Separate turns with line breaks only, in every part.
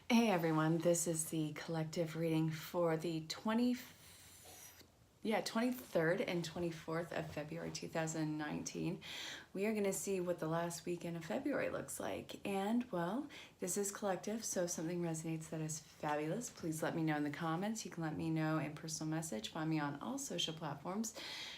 Hey everyone, this is the collective reading for the 23rd and 24th of February 2019. We are going to see what the last weekend of February looks like. And well, this is collective, so if something resonates that is fabulous, please let me know in the comments. You can let me know in personal message. Find me on all social platforms.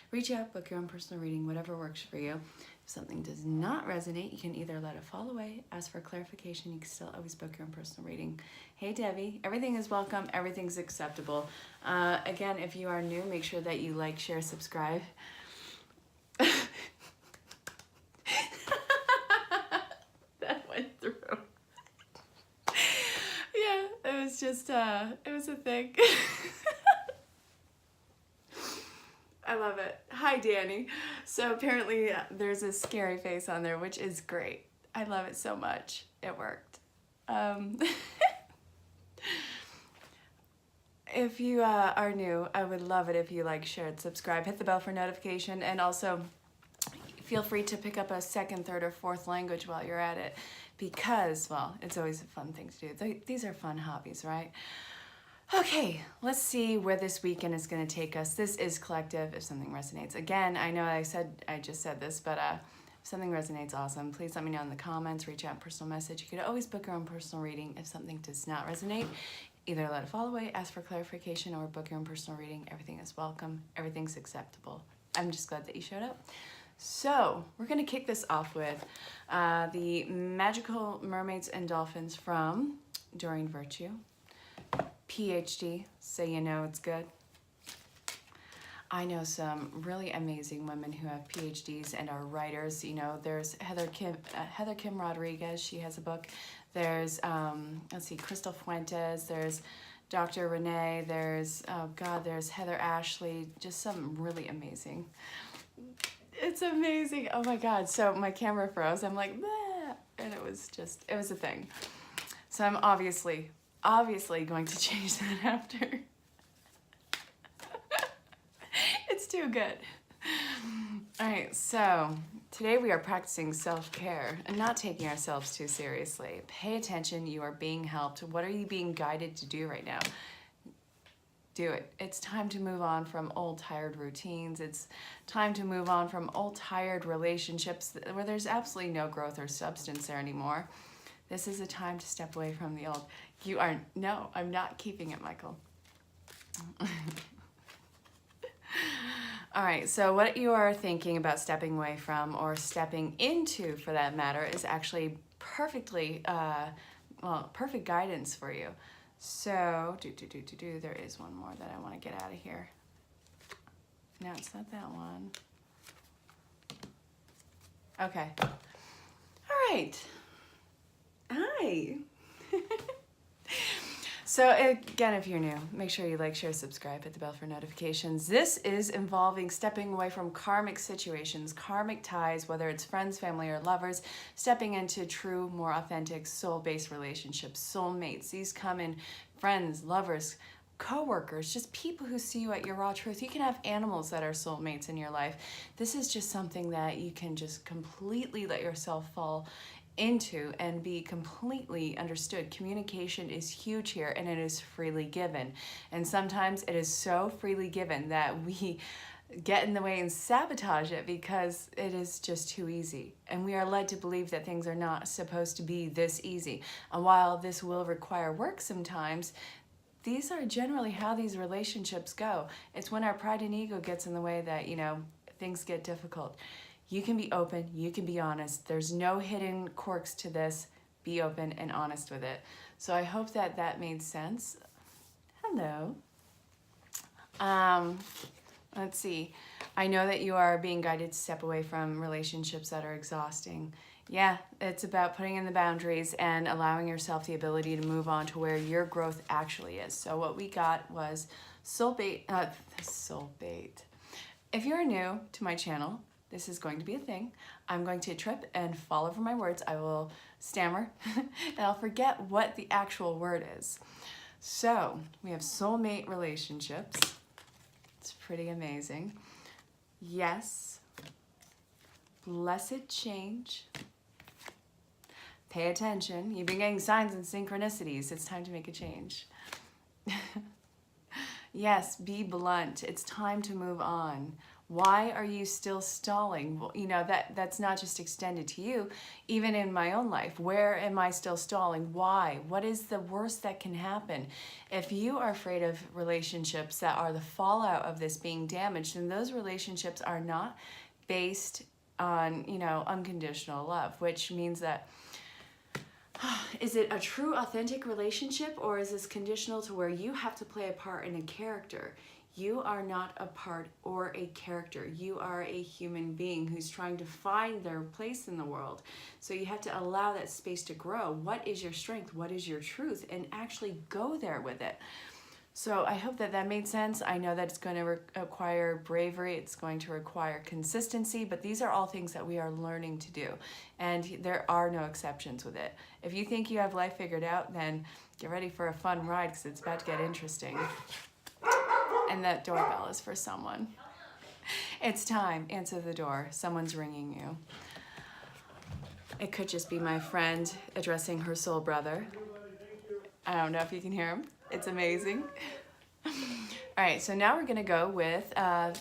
Reach out, book your own personal reading, whatever works for you. If something does not resonate, you can either let it fall away, ask for clarification. You can still always book your own personal reading. Hey Debbie, everything is welcome, everything's acceptable. Again, if you are new, make sure that you like, share, subscribe. That went through. Yeah, it was just, it was a thing. I love it. Hi, Danny. So apparently there's a scary face on there, which is great. I love it so much. It worked. If you are new, I would love it if you like, shared, subscribe, hit the bell for notification, and also feel free to pick up a second, third, or fourth language while you're at it because, well, it's always a fun thing to do. These are fun hobbies, right? Okay, let's see where this weekend is going to take us. This is collective. If something resonates, again, I know I just said this, but if something resonates, awesome. Please let me know in the comments. Reach out in personal message. You could always book your own personal reading. If something does not resonate, either let it fall away, ask for clarification, or book your own personal reading. Everything is welcome. Everything's acceptable. I'm just glad that you showed up. So we're going to kick this off with the Magical Mermaids and Dolphins from Doreen Virtue. PhD, so you know it's good. I know some really amazing women who have PhDs and are writers. You know, there's Heather Kim Rodriguez. She has a book. There's let's see, Crystal Fuentes. There's Dr. Renee. There's there's Heather Ashley. Just some really amazing. It's amazing. Oh my God. So my camera froze. I'm like, bah! And it was a thing. So I'm obviously going to change that after. It's too good. All right, so today we are practicing self-care and not taking ourselves too seriously. Pay attention, you are being helped. What are you being guided to do right now? Do it. It's time to move on from old tired routines. It's time to move on from old tired relationships where there's absolutely no growth or substance there anymore. This is a time to step away from the old. No, I'm not keeping it, Michael. All right, so what you are thinking about stepping away from or stepping into, for that matter, is actually perfectly, perfect guidance for you. So, there is one more that I want to get out of here. No, it's not that one. Okay. All right. Hi. So again, if you're new, make sure you like, share, subscribe, hit the bell for notifications. This is involving stepping away from karmic situations, karmic ties, whether it's friends, family, or lovers, stepping into true, more authentic, soul-based relationships, soulmates. These come in friends, lovers, co-workers, just people who see you at your raw truth. You can have animals that are soulmates in your life. This is just something that you can just completely let yourself fall into and be completely understood. Communication is huge here, and it is freely given. And sometimes it is so freely given that we get in the way and sabotage it because it is just too easy. And we are led to believe that things are not supposed to be this easy. And while this will require work sometimes, these are generally how these relationships go. It's when our pride and ego gets in the way that, you know, things get difficult. You can be open, you can be honest. There's no hidden quirks to this. Be open and honest with it. So I hope that that made sense. Hello. Let's see. I know that you are being guided to step away from relationships that are exhausting. Yeah, it's about putting in the boundaries and allowing yourself the ability to move on to where your growth actually is. So what we got was soulmate. If you're new to my channel, this is going to be a thing. I'm going to trip and fall over my words. I will stammer and I'll forget what the actual word is. So we have soulmate relationships. It's pretty amazing. Yes. Blessed change. Pay attention. You've been getting signs and synchronicities. It's time to make a change. Yes, be blunt. It's time to move on. Why are you still stalling? Well, you know, that's not just extended to you. Even in my own life, where am I still stalling? Why? What is the worst that can happen? If you are afraid of relationships that are the fallout of this being damaged, then those relationships are not based on, you know, unconditional love, which means that is it a true, authentic relationship, or is this conditional to where you have to play a part in a character? You are not a part or a character. You are a human being who's trying to find their place in the world. So you have to allow that space to grow. What is your strength? What is your truth? And actually go there with it. So I hope that made sense. I know that it's going to require bravery. It's going to require consistency, but these are all things that we are learning to do. And there are no exceptions with it. If you think you have life figured out, then get ready for a fun ride because it's about to get interesting. And that doorbell is for someone. It's time. Answer the door. Someone's ringing you. It could just be my friend addressing her soul brother. I don't know if you can hear him. It's amazing. All right, so now we're going to go with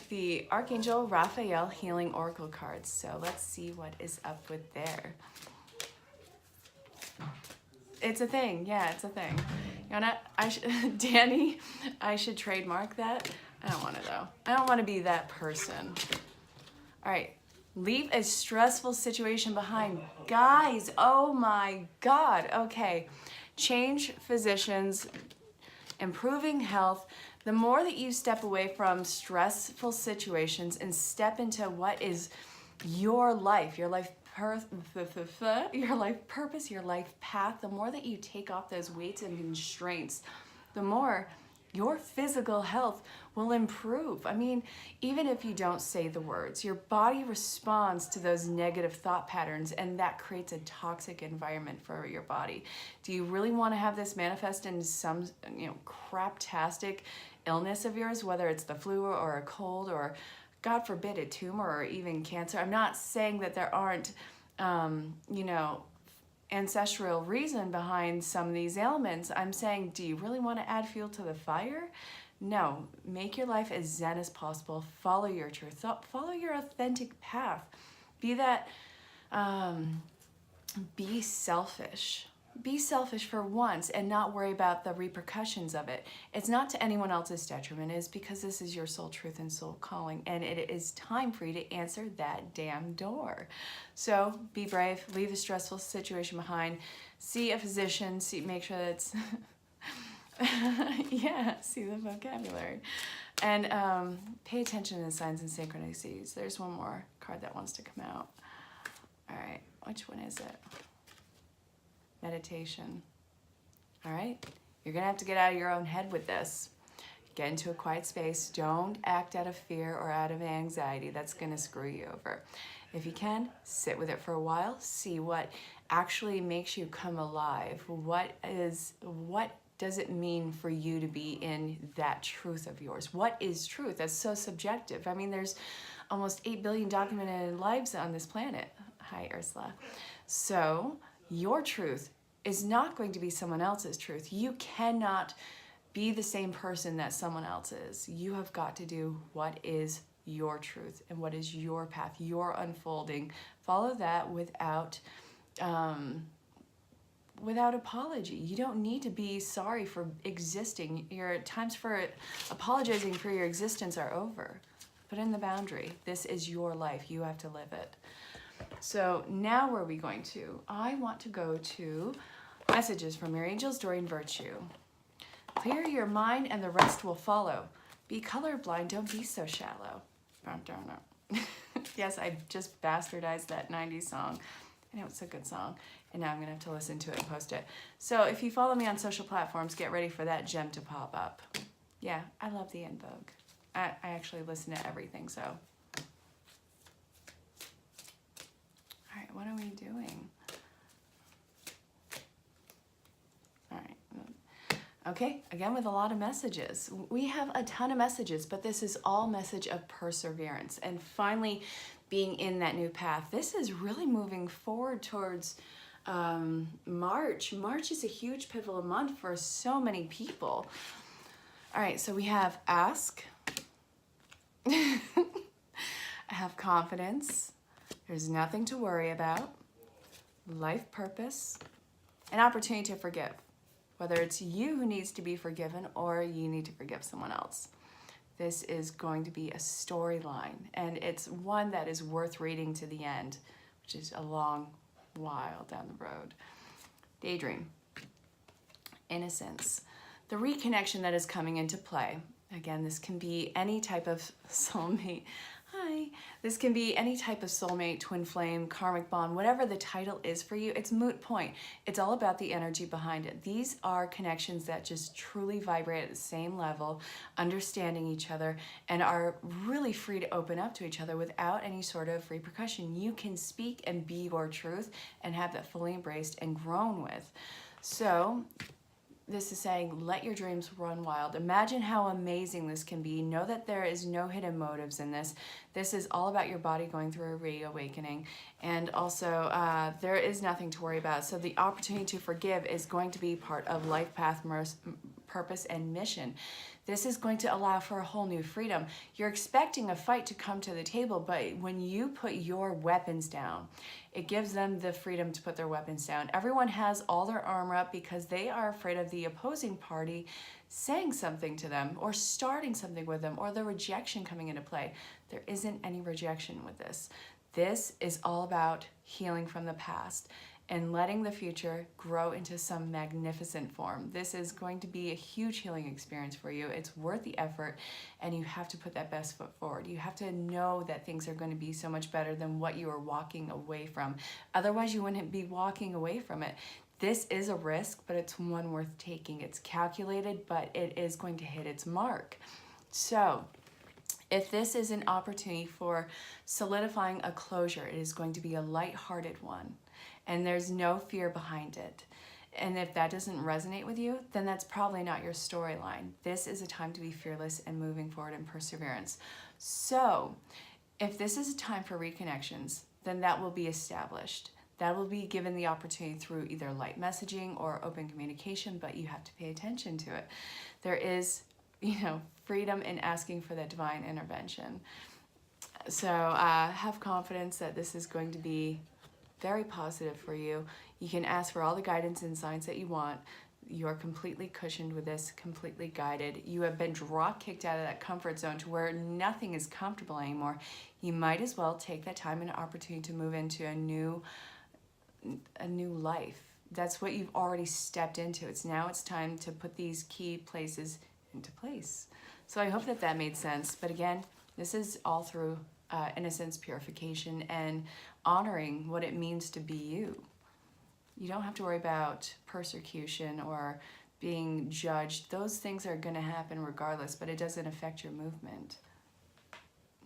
the Archangel Raphael Healing Oracle cards. So let's see what is up with there. It's a thing. Yeah, it's a thing. You know what? Danny, I should trademark that. I don't want to, though. I don't want to be that person. All right. Leave a stressful situation behind. Guys, oh my God. Okay. Change physicians. Improving health. The more that you step away from stressful situations and step into what is your life purpose, your life path, the more that you take off those weights and constraints, the more your physical health will improve. I mean, even if you don't say the words, your body responds to those negative thought patterns, and that creates a toxic environment for your body. Do you really want to have this manifest in some, craptastic illness of yours, whether it's the flu or a cold or, God forbid, a tumor or even cancer? I'm not saying that there aren't, ancestral reason behind some of these ailments. I'm saying, do you really want to add fuel to the fire? No. Make your life as zen as possible. Follow your truth. Follow your authentic path. Be that, be selfish. Be selfish for once and not worry about the repercussions of it. It's not to anyone else's detriment. It's because this is your soul truth and soul calling, and it is time for you to answer that damn door. So be brave. Leave a stressful situation behind. See a physician. Make sure that it's yeah, see the vocabulary. And pay attention to the signs and synchronicities. There's one more card that wants to come out. All right, which one is it? Meditation. All right, you're gonna have to get out of your own head with this. Get into a quiet space. Don't act out of fear or out of anxiety. That's gonna screw you over. If you can, sit with it for a while. See what actually makes you come alive. What does it mean for you to be in that truth of yours? What is truth? That's so subjective. I mean, there's almost 8 billion documented lives on this planet. Hi, Ursula. So your truth is not going to be someone else's truth. You cannot be the same person that someone else is. You have got to do what is your truth and what is your path, your unfolding. Follow that without apology. You don't need to be sorry for existing. Your times for apologizing for your existence are over. Put in the boundary. This is your life. You have to live it. So now where are we going to? I want to go to messages from your angels during virtue. Clear your mind and the rest will follow. Be colorblind, don't be so shallow. Yes, I just bastardized that 90s song. I know it's a good song, and now I'm gonna have to listen to it and post it. So if you follow me on social platforms, get ready for that gem to pop up. Yeah, I love the In Vogue. I actually listen to everything, so. All right, what are we doing? All right. Okay, again with a lot of messages. We have a ton of messages, but this is all message of perseverance and finally being in that new path. This is really moving forward towards March is a huge pivotal month for so many people. All right, so we have ask, have confidence, there's nothing to worry about, life purpose, an opportunity to forgive, whether it's you who needs to be forgiven or you need to forgive someone else. This is going to be a storyline, and it's one that is worth reading to the end, which is a long while down the road. Daydream, innocence, the reconnection that is coming into play. Again, this can be any type of soulmate. Hi. This can be any type of soulmate, twin flame, karmic bond, whatever the title is for you. It's moot point. It's all about the energy behind it. These are connections that just truly vibrate at the same level, understanding each other, and are really free to open up to each other without any sort of repercussion. You can speak and be your truth and have that fully embraced and grown with. So this is saying, let your dreams run wild. Imagine how amazing this can be. Know that there is no hidden motives in this. This is all about your body going through a reawakening. And also, there is nothing to worry about. So the opportunity to forgive is going to be part of life path, purpose, and mission. This is going to allow for a whole new freedom. You're expecting a fight to come to the table, but when you put your weapons down, it gives them the freedom to put their weapons down. Everyone has all their armor up because they are afraid of the opposing party saying something to them or starting something with them, or the rejection coming into play. There isn't any rejection with this. This is all about healing from the past and letting the future grow into some magnificent form. This is going to be a huge healing experience for you. It's worth the effort, and you have to put that best foot forward. You have to know that things are going to be so much better than what you are walking away from. Otherwise, you wouldn't be walking away from it. This is a risk, but it's one worth taking. It's calculated, but it is going to hit its mark. So if this is an opportunity for solidifying a closure, it is going to be a lighthearted one. And there's no fear behind it. And if that doesn't resonate with you, then that's probably not your storyline. This is a time to be fearless and moving forward in perseverance. So if this is a time for reconnections, then that will be established. That will be given the opportunity through either light messaging or open communication, but you have to pay attention to it. There is, freedom in asking for that divine intervention. So have confidence that this is going to be very positive for you. You can ask for all the guidance and signs that you want. You are completely cushioned with this, completely guided. You have been drop kicked out of that comfort zone to where nothing is comfortable anymore. You might as well take that time and opportunity to move into a new life. That's what you've already stepped into. It's time to put these key places into place. So I hope that made sense. But again, this is all through innocence, purification, and honoring what it means to be you. You don't have to worry about persecution or being judged. Those things are going to happen regardless, but it doesn't affect your movement.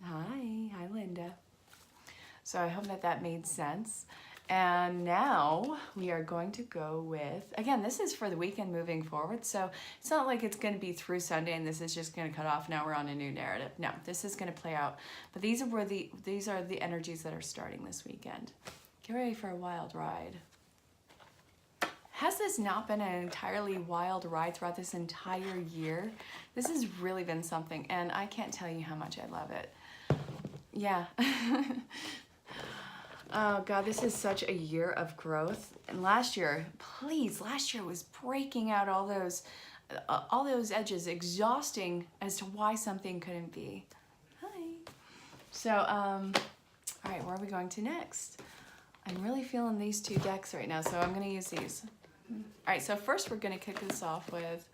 Hi Linda. So I hope that made sense. And now we are going to go with, again, this is for the weekend moving forward. So it's not like it's going to be through Sunday and this is just going to cut off. Now we're on a new narrative. No, this is going to play out. But these are the energies that are starting this weekend. Get ready for a wild ride. Has this not been an entirely wild ride throughout this entire year? This has really been something, and I can't tell you how much I love it. Yeah. Oh God, this is such a year of growth. And last year was breaking out all those edges, exhausting as to why something couldn't be. Hi. So, all right, where are we going to next? I'm really feeling these two decks right now, so I'm going to use these. All right, so first we're going to kick this off with,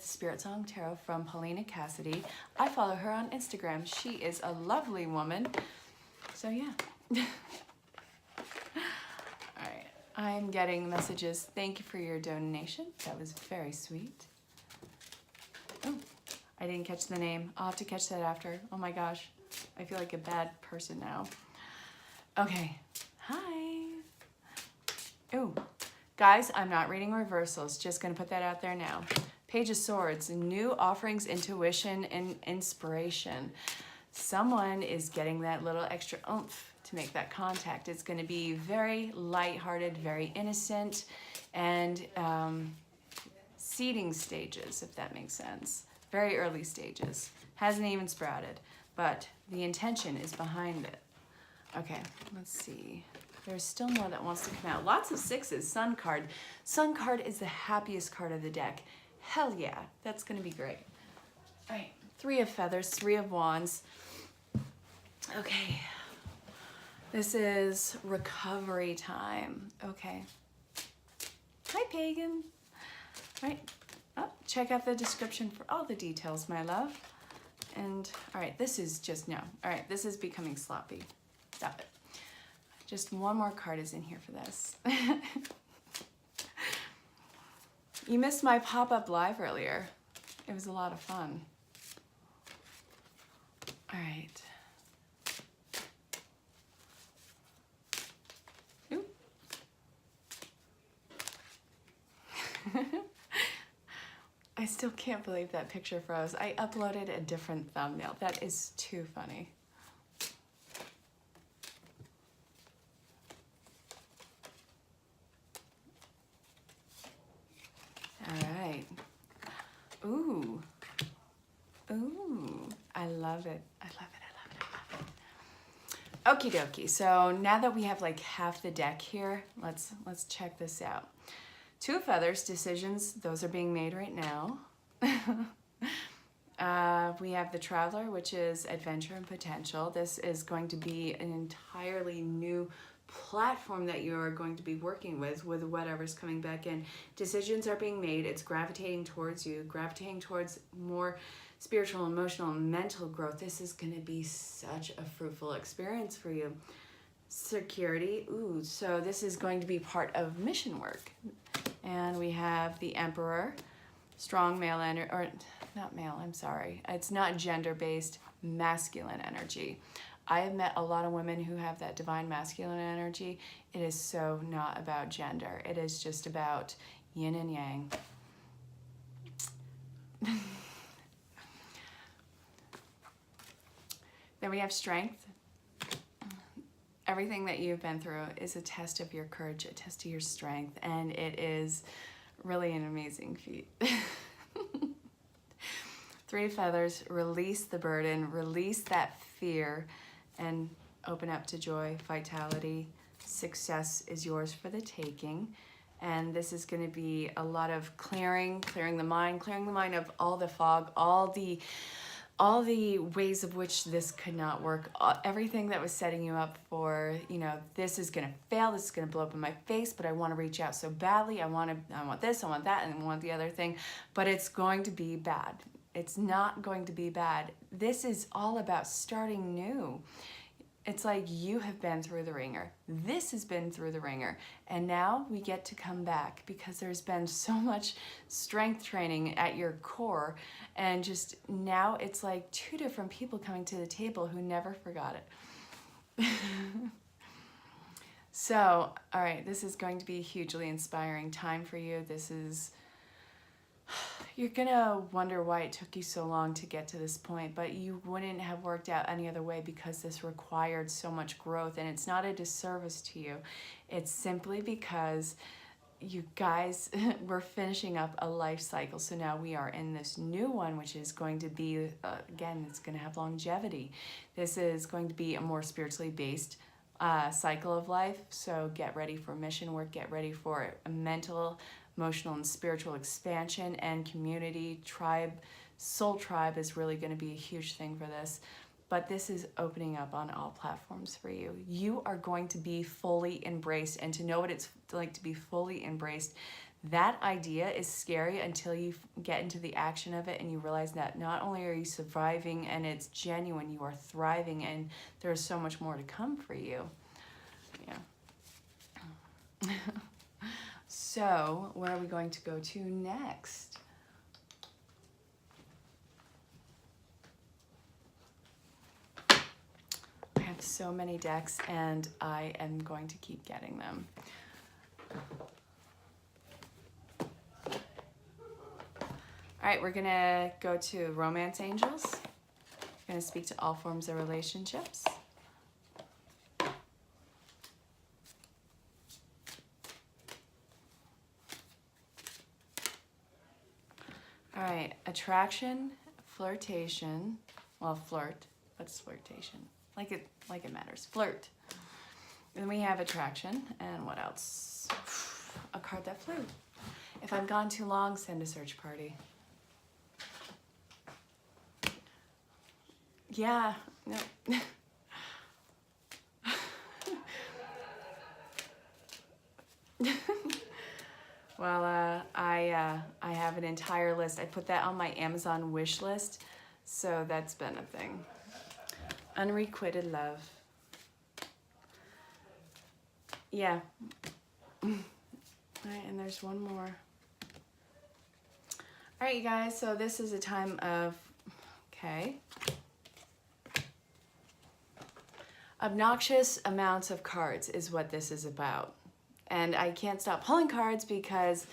Spirit Song Tarot from Paulina Cassidy. I follow her on Instagram. She is a lovely woman. So yeah. All right, I'm getting messages. Thank you for your donation. That was very sweet. Oh, I didn't catch the name. I'll have to catch that after. Oh my gosh, I feel like a bad person now. Okay, hi. Oh, guys, I'm not reading reversals. Just gonna put that out there now. Page of Swords, new offerings, intuition, and inspiration. someone is getting that little extra oomph to make that contact. It's going to be very lighthearted, very innocent, and seeding stages, if that makes sense. Very early stages. Hasn't even sprouted, but the intention is behind it. Okay, let's see. There's still more that wants to come out. Lots of sixes. Sun card. Sun card is the happiest card of the deck. Hell yeah, that's going to be great. All right, 3 of feathers, 3 of wands. Okay, this is recovery time. Okay. Hi, Pagan. All right, oh, check out the description for all the details, my love. And all right, this is just, no. All right, this is becoming sloppy. Stop it. Just one more card is in here for this. You missed my pop-up live earlier. It was a lot of fun. All right. Ooh. I still can't believe that picture froze. I uploaded a different thumbnail. That is too funny. All right. Ooh. Ooh. I love it. I love it. I love it. I love it. Okie dokie. So now that we have like half the deck here, let's check this out. 2 of feathers, decisions, those are being made right now. We have the traveler, which is adventure and potential. This is going to be an entirely new platform that you are going to be working with whatever's coming back in. Decisions are being made. It's gravitating towards you, gravitating towards more spiritual, emotional, and mental growth. This is going to be such a fruitful experience for you. Security, ooh, so this is going to be part of mission work. And we have the Emperor, strong male energy, or not male, I'm sorry. It's not gender-based, masculine energy. I have met a lot of women who have that divine masculine energy. It is so not about gender. It is just about yin and yang. Then we have strength. Everything that you've been through is a test of your courage, a test of your strength, and it is really an amazing feat. 3 of feathers, release the burden, release that fear, and open up to joy, vitality. Success is yours for the taking. And this is going to be a lot of clearing the mind of all the fog, all the ways of which this could not work, everything that was setting you up for, you know, this is going to fail, this is going to blow up in my face, but I want to reach out so badly. I want this, I want that, and I want the other thing, but it's going to be bad. It's not going to be bad. This is all about starting new. It's like you have been through the ringer. This has been through the ringer. And now we get to come back because there's been so much strength training at your core. And just now it's like 2 different people coming to the table who never forgot it. So, all right, this is going to be a hugely inspiring time for you. This is... You're gonna wonder why it took you so long to get to this point, but you wouldn't have worked out any other way because this required so much growth, and it's not a disservice to you. It's simply because you guys were finishing up a life cycle, so now we are in this new one, which is going to be, again, it's going to have longevity. This is going to be a more spiritually based cycle of life, so get ready for mission work, get ready for a mental, emotional, and spiritual expansion, and community, tribe, soul tribe is really going to be a huge thing for this. But this is opening up on all platforms for you. You are going to be fully embraced, and to know what it's like to be fully embraced, that idea is scary until you get into the action of it and you realize that not only are you surviving and it's genuine, you are thriving, and there's so much more to come for you. Yeah. So, where are we going to go to next? I have so many decks, and I am going to keep getting them. All right, we're gonna go to Romance Angels. going to speak to all forms of relationships. All right, attraction, flirtation. Well, flirt. What's flirtation? Like it matters. Flirt. Then we have attraction, and what else? A card that flew. If I've gone too long, send a search party. Yeah, no. Well, I have an entire list. I put that on my Amazon wish list, so that's been a thing. Unrequited love. Yeah. All right, and there's one more. All right, you guys, so this is a time of, okay. Obnoxious amounts of cards is what this is about. And I can't stop pulling cards because,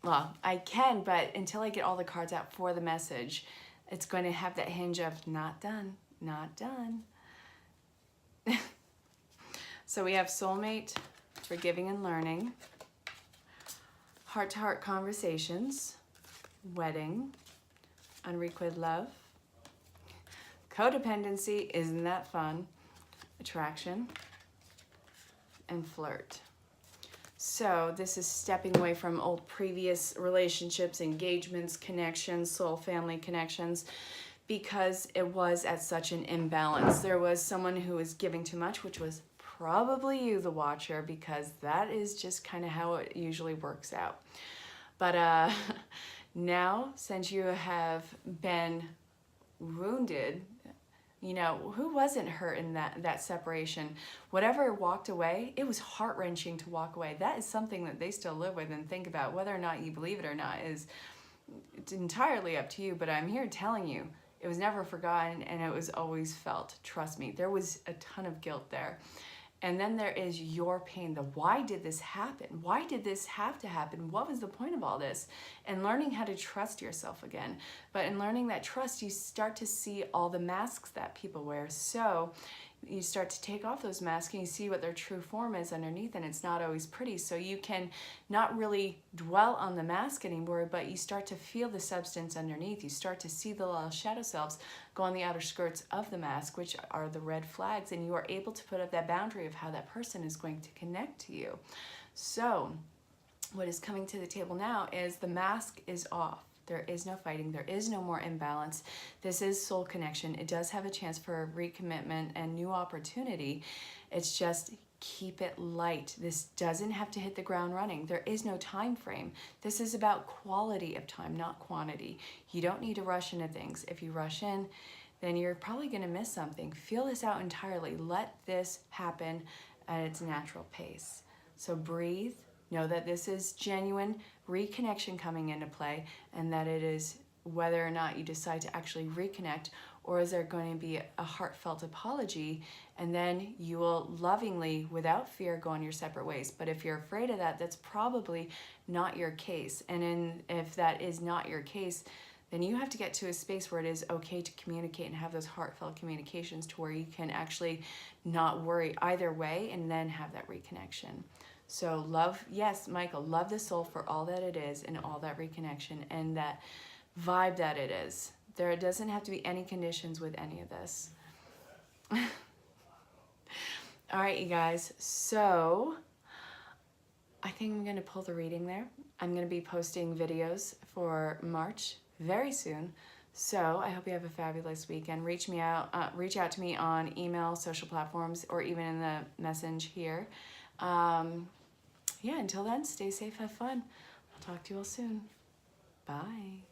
well, I can, but until I get all the cards out for the message, it's going to have that hinge of not done, not done. So we have soulmate, forgiving and learning, heart-to-heart conversations, wedding, unrequited love, codependency, isn't that fun, attraction, and flirt. So this is stepping away from old previous relationships, engagements, connections, soul family connections, because it was at such an imbalance. There was someone who was giving too much, which was probably you, the watcher, because that is just kind of how it usually works out. But now, since you have been wounded, you know, who wasn't hurt in that separation? Whatever walked away, it was heart-wrenching to walk away. That is something that they still live with and think about. Whether or not you believe it or not it's entirely up to you, but I'm here telling you, it was never forgotten and it was always felt. Trust me, there was a ton of guilt there. And then there is your pain, the why did this happen? Why did this have to happen? What was the point of all this? And learning how to trust yourself again. But in learning that trust, you start to see all the masks that people wear. So you start to take off those masks and you see what their true form is underneath, and it's not always pretty. So you can not really dwell on the mask anymore, but you start to feel the substance underneath. You start to see the little shadow selves go on the outer skirts of the mask, which are the red flags, and you are able to put up that boundary of how that person is going to connect to you. So what is coming to the table now is the mask is off. There is no fighting. There is no more imbalance. This is soul connection. It does have a chance for recommitment and new opportunity. It's just keep it light. This doesn't have to hit the ground running. There is no time frame. This is about quality of time, not quantity. You don't need to rush into things. If you rush in, then you're probably going to miss something. Feel this out entirely. Let this happen at its natural pace. So breathe. Know that this is genuine reconnection coming into play, and that it is whether or not you decide to actually reconnect, or is there going to be a heartfelt apology, and then you will lovingly, without fear, go on your separate ways. But if you're afraid of that, that's probably not your case. And if that is not your case, then you have to get to a space where it is okay to communicate and have those heartfelt communications to where you can actually not worry either way and then have that reconnection. So love, yes, Michael, love the soul for all that it is and all that reconnection and that vibe that it is. There doesn't have to be any conditions with any of this. All right, you guys. So I think I'm going to pull the reading there. I'm going to be posting videos for March very soon. So I hope you have a fabulous weekend. Reach out to me on email, social platforms, or even in the message here. Yeah, until then, stay safe, have fun. I'll talk to you all soon. Bye.